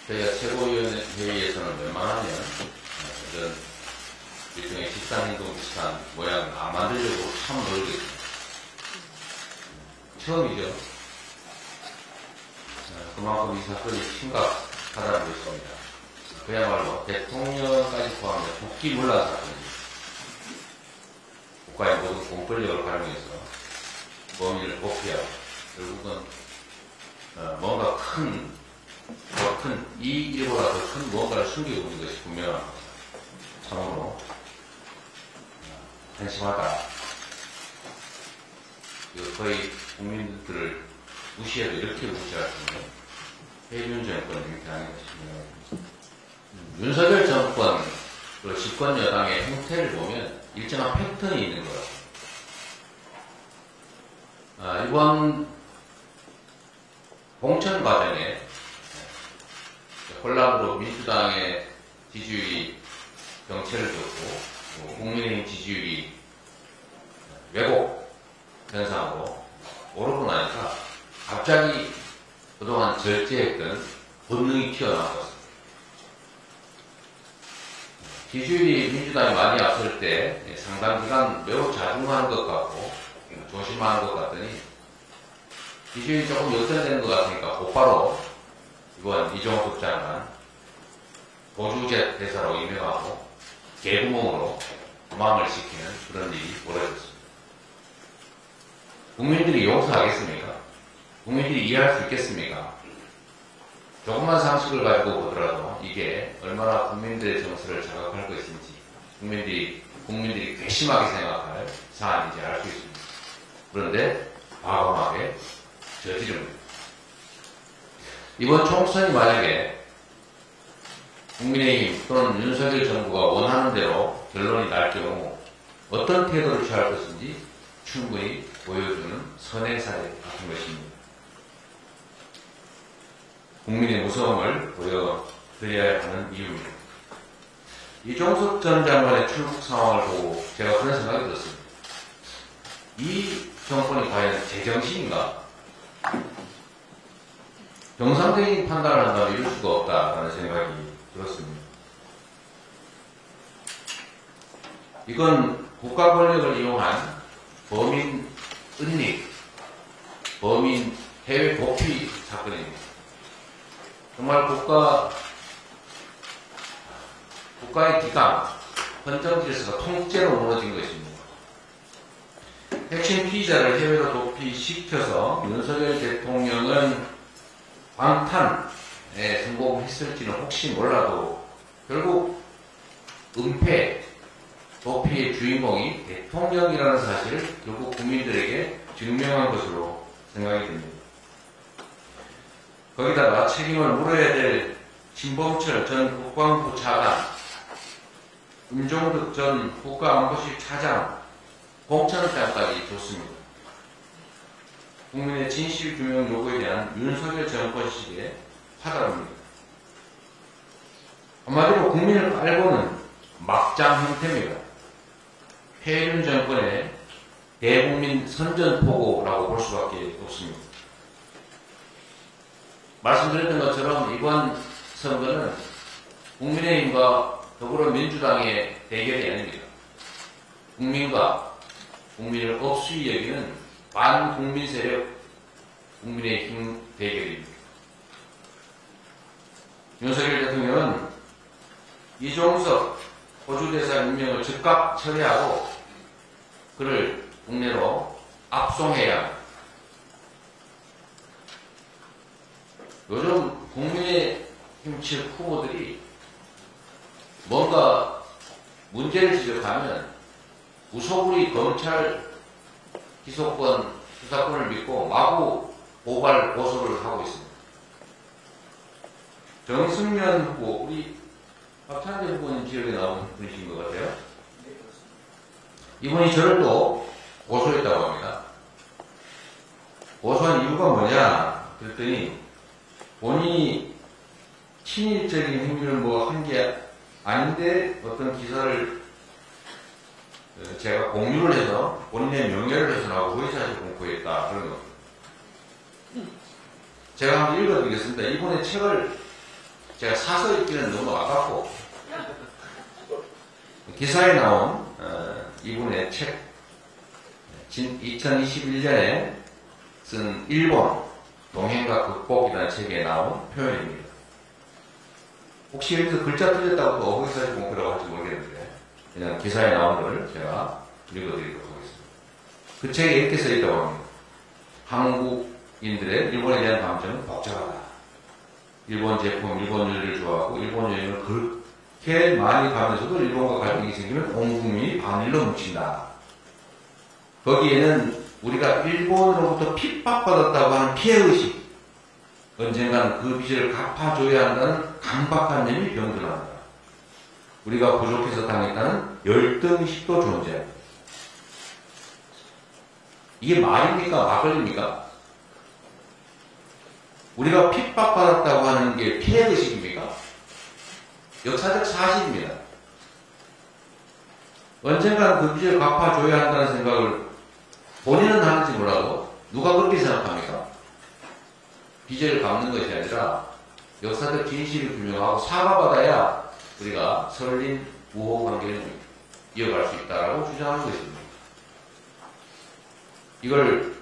저희가 최고위원 회의에서는 웬만하면 이런 일종의 집단행동 비슷한 모양을 안 만들려고 참 노력을 했습니다. 처음이죠. 그만큼 이 사건이 심각하다는 것입니다. 그야말로 대통령까지 포함해 국기문란 사건입니다. 국가의 모든 공권력을 활용해서 범인을 복귀하고 결국은 뭔가 더 큰 이 일보다 더 큰 무언가를 숨기고 있는 것이 분명합니다. 참으로 한심하다. 거의 국민들을 무시해도 이렇게 무시할 수 있는 해륜 정권을 위태하는 것입니다. 윤석열 정권 그 집권 여당의 행태를 보면 일정한 패턴이 있는 것 같습니다. 이번 공천 과정에 혼란으로 민주당의 지지율이 정체를 줬고 국민의힘 지지율이 왜곡 현상으로 오르고 나니까 갑자기 그동안 절제했던 본능이 튀어나왔습니다. 지지율이 민주당이 많이 앞설 때 상당 기간 매우 자중하는 것 같고 조심하는 것 같더니 지지율이 조금 역전되는 것 같으니까 곧바로 이번 이종석 장관 도주제 대사로 임명하고 개구멍으로 도망을 시키는 그런 일이 벌어졌습니다. 국민들이 용서하겠습니까? 국민들이 이해할 수 있겠습니까? 조금만 상식을 가지고 보더라도 이게 얼마나 국민들의 정서를 자극할 것인지 국민들이 괘씸하게 생각할 사안인지 알 수 있습니다. 그런데 과감하게 저지릅니다. 이번 총선이 만약에 국민의힘 또는 윤석열 정부가 원하는 대로 결론이 날 경우 어떤 태도를 취할 것인지 충분히 보여주는 선행 사례 같은 것입니다. 국민의 무서움을 보여드려야 하는 이유입니다. 이종석 전 장관의 출국 상황을 보고 제가 그런 생각이 들었습니다. 이 정권이 과연 제정신인가? 정상적인 판단을 한다면 이럴 수가 없다라는 생각이 들었습니다. 이건 국가 권력을 이용한 범인 은닉, 범인 해외 도피 사건입니다. 정말 국가의 기강, 헌정 질서가 통째로 무너진 것입니다. 핵심 피의자를 해외로 도피시켜서 윤석열 대통령은 방탄에 성공했을지는 혹시 몰라도 결국 은폐, 도피의 주인공이 대통령이라는 사실을 결국 국민들에게 증명한 것으로 생각이 듭니다. 거기다가 책임을 물어야 될 신범철 전 국방부 차관, 임종득 전 국가안보실 차장 공천장까지 줬습니다. 국민의 진실 규명 요구에 대한 윤석열 정권식의 파다릅니다. 한마디로 국민을 깔고는 막장 형태입니다. 해륜 정권의 대국민 선전포고라고 볼 수밖에 없습니다. 말씀드렸던 것처럼 이번 선거는 국민의힘과 더불어민주당의 대결이 아닙니다. 국민과 국민을 업수히 여기는 반국민 세력 국민의힘 대결입니다. 윤석열 대통령은 이종석 호주대사 임명을 즉각 처리하고 그를 국내로 압송해야 합니다. 요즘 국민의힘 측 후보들이 뭔가 문제를 지적하면 무소불위 검찰 기소권, 수사권을 믿고 마구 고발, 고소를 하고 있습니다. 정승면 후보, 우리 박찬대 후보님 지역에 나온 분이신 것 같아요. 이분이 저를 또 고소했다고 합니다. 고소한 이유가 뭐냐? 그랬더니 본인이 친일적인 행위를 한 게 아닌데 어떤 기사를 제가 공유를 해서 본인의 명예를 훼손하고 허위사실 공표했다 그런 겁니다. 제가 한번 읽어드리겠습니다. 이분의 책을 제가 사서 읽기는 너무 아깝고, 기사에 나온 이분의 책, 2021년에 쓴 일본 동행과 극복이라는 책에 나온 표현입니다. 혹시 여기서 글자 틀렸다고 또 어휘사실 공부라고 할지 모르겠는데, 그냥 기사에 나온 걸 제가 읽어드리도록 하겠습니다. 그 책에 이렇게 써있다고 합니다. 한국인들의 일본에 대한 감정은 복잡하다. 일본 제품, 일본 요리를 좋아하고 일본 여행을 그렇게 많이 가면서도 일본과 갈등이 생기면 온 국민이 반일로 뭉친다. 거기에는 우리가 일본으로부터 핍박받았다고 하는 피해의식, 언젠가는 그 빚을 갚아줘야 한다는 강박관념이 병들어한다. 우리가 부족해서 당했다는 열등의식도 존재합니다. 이게 말입니까? 막걸리입니까? 우리가 핍박받았다고 하는 게 피해의식입니까? 역사적 사실입니다. 언젠가는 그 빚을 갚아줘야 한다는 생각을 본인은 하는지 몰라도 누가 그렇게 생각합니까? 빚을 갚는 것이 아니라 역사적 진실을 규명하고 사과받아야 우리가 설린 우호 관계를 이어갈 수 있다라고 주장하는 것입니다. 이걸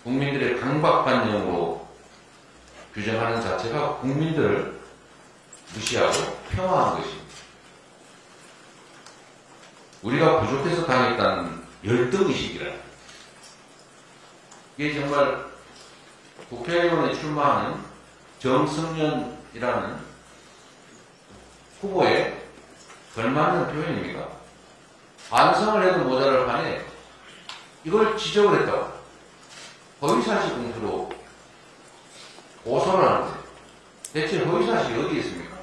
국민들의 강박관념으로 규정하는 자체가 국민들을 무시하고 폄하하는 것입니다. 우리가 부족해서 당했다는 열등의식이라. 이게 정말 국회의원에 출마하는 정승련이라는 후보에 걸맞는 표현입니다. 반성을 해도 모자랄 판에 이걸 지적을 했다고. 허위사실 공표로 고소를 하는데 대체 허위사실이 어디에 있습니까?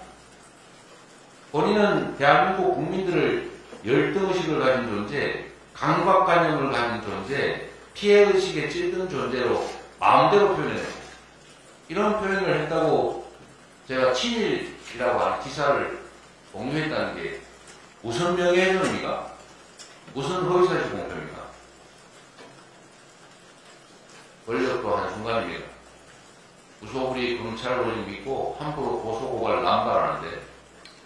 본인은 대한민국 국민들을 열등의식을 가진 존재, 강박관념을 가진 존재, 피해의식에 찔든 존재로 마음대로 표현해요. 이런 표현을 했다고 제가 친일이라고 하는 기사를 공유했다는 게 무슨 명예훼손입니까? 무슨 허위사실 공표입니까? 권력도 한순간입니다. 무소불위 검찰을 믿고 함부로 고소고발 남발하는데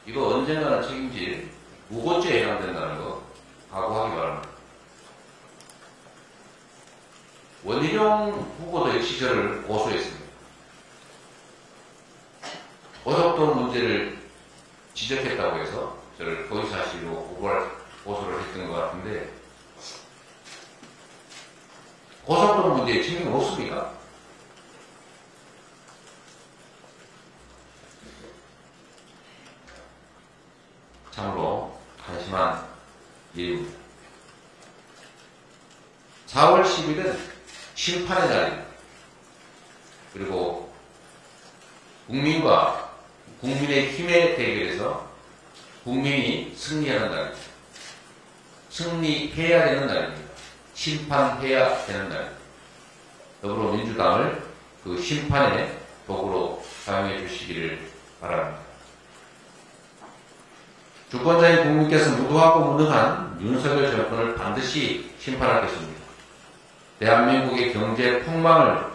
이거 언젠가는 책임질 무고죄에 해당된다는 거 각오하기 바랍니다. 원희룡 후보도 역시 저를 고소했습니다. 고속도로 문제를 지적했다고 해서 저를 허위사실로 고소를 했던 것 같은데 고속도로 문제에 책임은 없습니까? 참으로 한심한 일입니다. 4월 10일은 심판의 날입니다. 그리고 국민과 국민의 힘의 대결에서 국민이 승리하는 날입니다. 승리해야 되는 날입니다. 심판해야 되는 날입니다. 더불어민주당을 그 심판의 도구로 사용해 주시기를 바랍니다. 주권자인 국민께서 무도하고 무능한 윤석열 정권을 반드시 심판할 것입니다. 대한민국의 경제 폭망을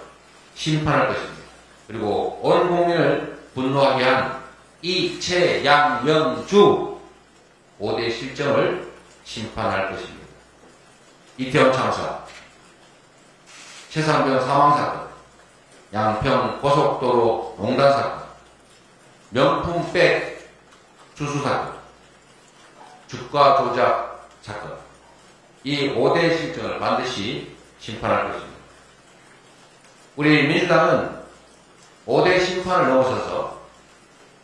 심판할 것입니다. 그리고 온 국민을 분노하게 한 이채양명주 5대 실정을 심판할 것입니다. 이태원 참사, 최상병 사망사건, 양평 고속도로 농단 사건, 명품백 주수사건, 주가 조작 사건, 이 5대 실정을 반드시 심판할 것입니다. 우리 민주당은 5대 심판을 넘어서서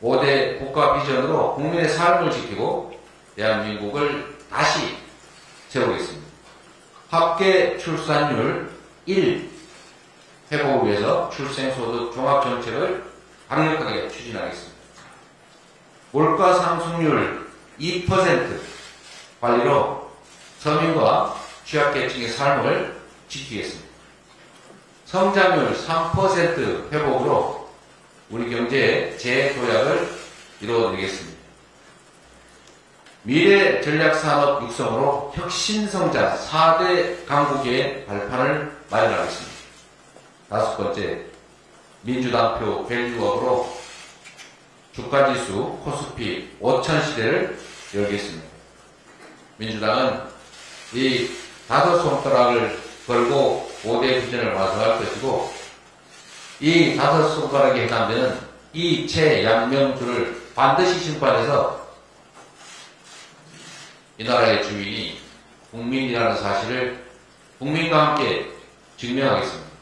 5대 국가 비전으로 국민의 삶을 지키고 대한민국을 다시 세우겠습니다. 합계 출산율 1 회복을 위해서 출생소득 종합정책을 강력하게 추진하겠습니다. 물가 상승률 2% 관리로 서민과 취약계층의 삶을 지키겠습니다. 성장률 3% 회복으로 우리 경제의 재도약을 이루어드리겠습니다. 미래 전략산업 육성으로 혁신성장 4대 강국의 발판을 마련하겠습니다. 5번째, 민주당표 밸류업으로 주가지수 코스피 5천 시대를 열겠습니다. 민주당은 이 5손가락을 걸고 5대 비전을 완성할 것이고, 이 5손가락에 해당되는 이채 양명주를 반드시 심판해서 이 나라의 주인이 국민이라는 사실을 국민과 함께 증명하겠습니다.